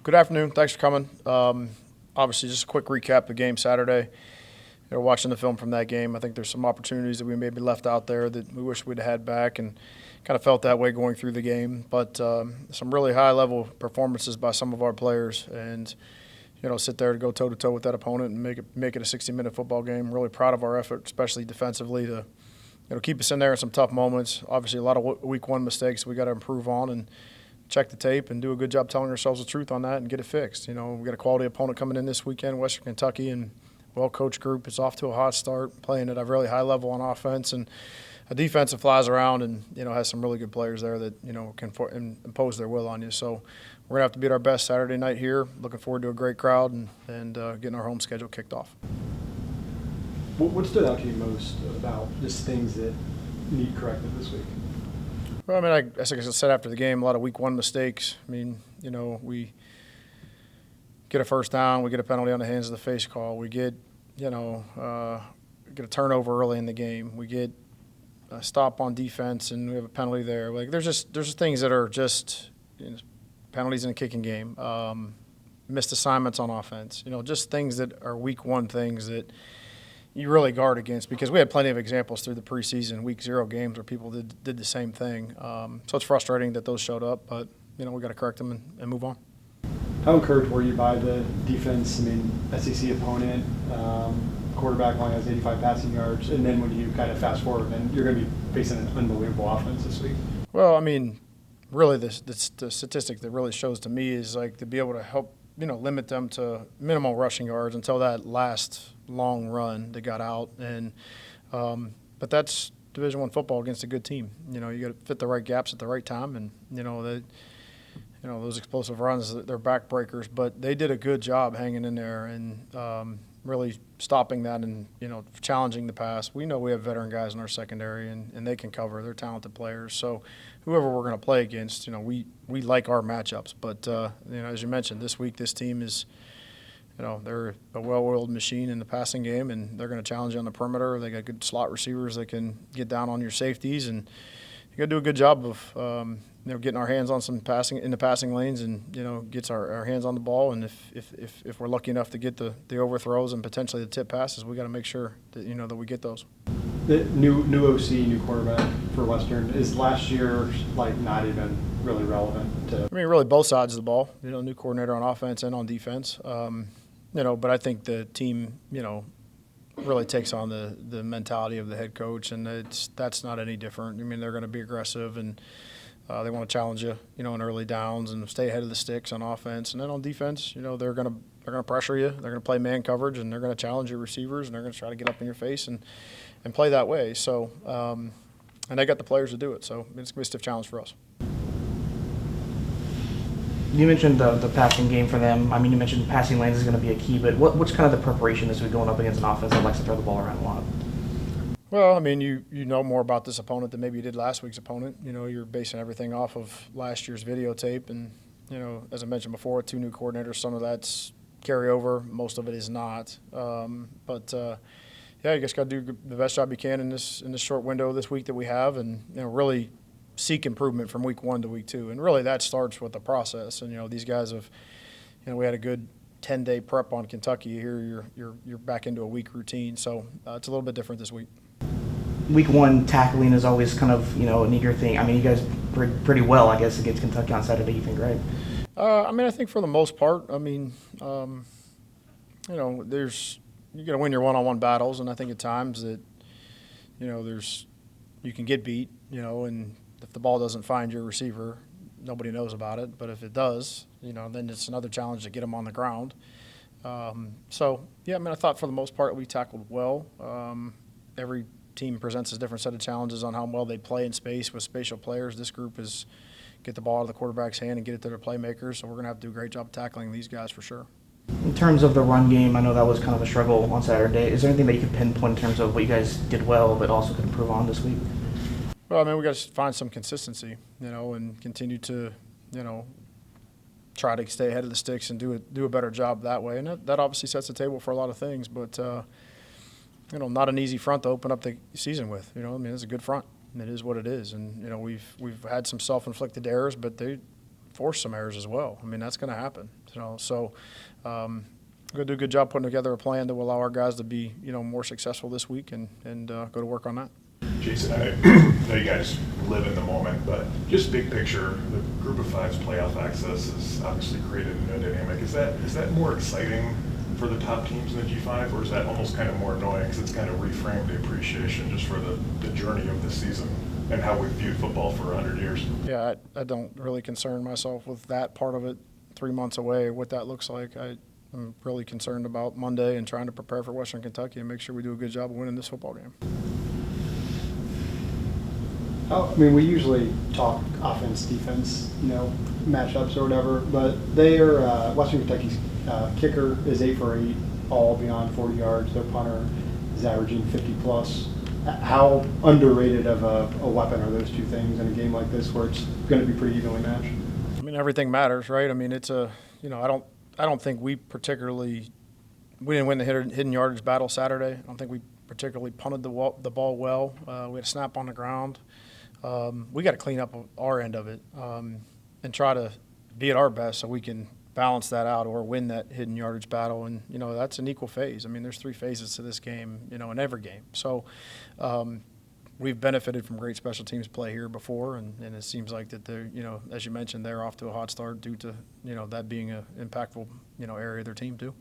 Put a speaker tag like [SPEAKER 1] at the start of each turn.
[SPEAKER 1] Good afternoon. Thanks for coming. Obviously, just a quick recap of the game Saturday. Watching the film from that game, I think there's some opportunities that we maybe left out there that we wish we'd had back, and kind of felt that way going through the game. But some really high-level performances by some of our players, and sit there to go toe-to-toe with that opponent and make it a 60-minute football game. Really proud of our effort, especially defensively, to keep us in there in some tough moments. Obviously, a lot of week one mistakes we got to improve on and check the tape and do a good job telling ourselves the truth on that and get it fixed. We got a quality opponent coming in this weekend, Western Kentucky, and well-coached group. It's off to a hot start, playing at a really high level on offense, and a defense that flies around and has some really good players there that can impose their will on you. So we're gonna have to beat our best Saturday night here. Looking forward to a great crowd and getting our home schedule kicked off.
[SPEAKER 2] What stood out to you most about just things that need corrected this week?
[SPEAKER 1] Well, I guess like I said after the game, a lot of week one mistakes. We get a first down, we get a penalty on the hands of the face call, we get get a turnover early in the game, we get a stop on defense, and we have a penalty there. Like there's just things that are just penalties in a kicking game, missed assignments on offense. Just things that are week one things that you really guard against, because we had plenty of examples through the preseason week 0 games where people did the same thing. So it's frustrating that those showed up, but we got to correct them and move on.
[SPEAKER 2] How encouraged were you by the defense? SEC opponent, quarterback only has 85 passing yards, and then when you kind of fast forward, and you're going to be facing an unbelievable offense this week.
[SPEAKER 1] Well, really the statistic that really shows to me is like to be able to help limit them to minimal rushing yards until that last long run that got out. And but that's Division I football against a good team. You got to fit the right gaps at the right time, and those explosive runs, they're backbreakers, but they did a good job hanging in there and really stopping that and challenging the pass. We know we have veteran guys in our secondary, and they can cover. They're talented players. So whoever we're going to play against, we like our matchups. But as you mentioned, this week this team is they're a well-oiled machine in the passing game, and they're going to challenge you on the perimeter. They got good slot receivers that can get down on your safeties, and you got to do a good job of getting our hands on some passing in the passing lanes, and gets our hands on the ball. And if we're lucky enough to get the overthrows and potentially the tip passes, we got to make sure that that we get those.
[SPEAKER 2] The new OC, new quarterback for Western, is last year not even really relevant to?
[SPEAKER 1] Really both sides of the ball. New coordinator on offense and on defense. But I think the team really takes on the mentality of the head coach, and that's not any different. They're going to be aggressive, and they want to challenge you, in early downs and stay ahead of the sticks on offense. And then on defense, they're going to pressure you. They're going to play man coverage, and they're going to challenge your receivers, and they're going to try to get up in your face and play that way. So, and they got the players to do it. So it's going to be a stiff challenge for us.
[SPEAKER 3] You mentioned the passing game for them. You mentioned passing lanes is going to be a key, but what's kind of the preparation as we going up against an offense that likes to throw the ball around a lot?
[SPEAKER 1] Well, you know more about this opponent than maybe you did last week's opponent. You're basing everything off of last year's videotape, and as I mentioned before, 2 new coordinators. Some of that's carryover, most of it is not. You just got to do the best job you can in this short window this week that we have, and really seek improvement from week 1 to week 2. And really that starts with the process. And these guys have, we had a good 10-day prep on Kentucky. Here you're back into a week routine, so it's a little bit different this week.
[SPEAKER 3] Week 1 tackling is always kind of an eager thing. You guys pretty well, I guess, against Kentucky on Saturday. You think, right?
[SPEAKER 1] I think for the most part. There's you got to win your one-on-one battles, and I think at times that you can get beat, and if the ball doesn't find your receiver, nobody knows about it. But if it does, then it's another challenge to get them on the ground. I thought for the most part we tackled well. Every team presents a different set of challenges on how well they play in space with spatial players. This group is get the ball out of the quarterback's hand and get it to their playmakers. So we're going to have to do a great job tackling these guys for sure.
[SPEAKER 3] In terms of the run game, I know that was kind of a struggle on Saturday. Is there anything that you could pinpoint in terms of what you guys did well but also could improve on this week?
[SPEAKER 1] Well, we got to find some consistency, and continue to, try to stay ahead of the sticks and do a better job that way. And that obviously sets the table for a lot of things, but, not an easy front to open up the season with. It's a good front, and it is what it is. And, we've had some self-inflicted errors, but force some errors as well. I mean, that's going to happen. So we're going to do a good job putting together a plan that will allow our guys to be, more successful this week and go to work on that.
[SPEAKER 4] Jason, I know you guys live in the moment, but just big picture, the Group of Five's playoff access has obviously created a new dynamic. Is that more exciting for the top teams in the G5, or is that almost kind of more annoying because it's kind of reframed the appreciation just for the journey of the season and how we've viewed football for 100 years?
[SPEAKER 1] Yeah, I don't really concern myself with that part of it 3 months away, what that looks like. I'm really concerned about Monday and trying to prepare for Western Kentucky and make sure we do a good job of winning this football game.
[SPEAKER 2] We usually talk offense, defense, matchups or whatever, but Western Kentucky's kicker is 8 for 8, all beyond 40 yards. Their punter is averaging 50 plus. How underrated of a weapon are those two things in a game like this where it's going to be pretty evenly matched?
[SPEAKER 1] I mean, everything matters, right? I mean, it's I don't think we didn't win the hidden yardage battle Saturday. I don't think we particularly punted the ball well. We had a snap on the ground. We got to clean up our end of it and try to be at our best so we can balance that out or win that hidden yardage battle. And, that's an equal phase. I mean, there's 3 phases to this game, in every game. So we've benefited from great special teams play here before, and it seems like that they're, as you mentioned, they're off to a hot start due to, that being an impactful, area of their team too.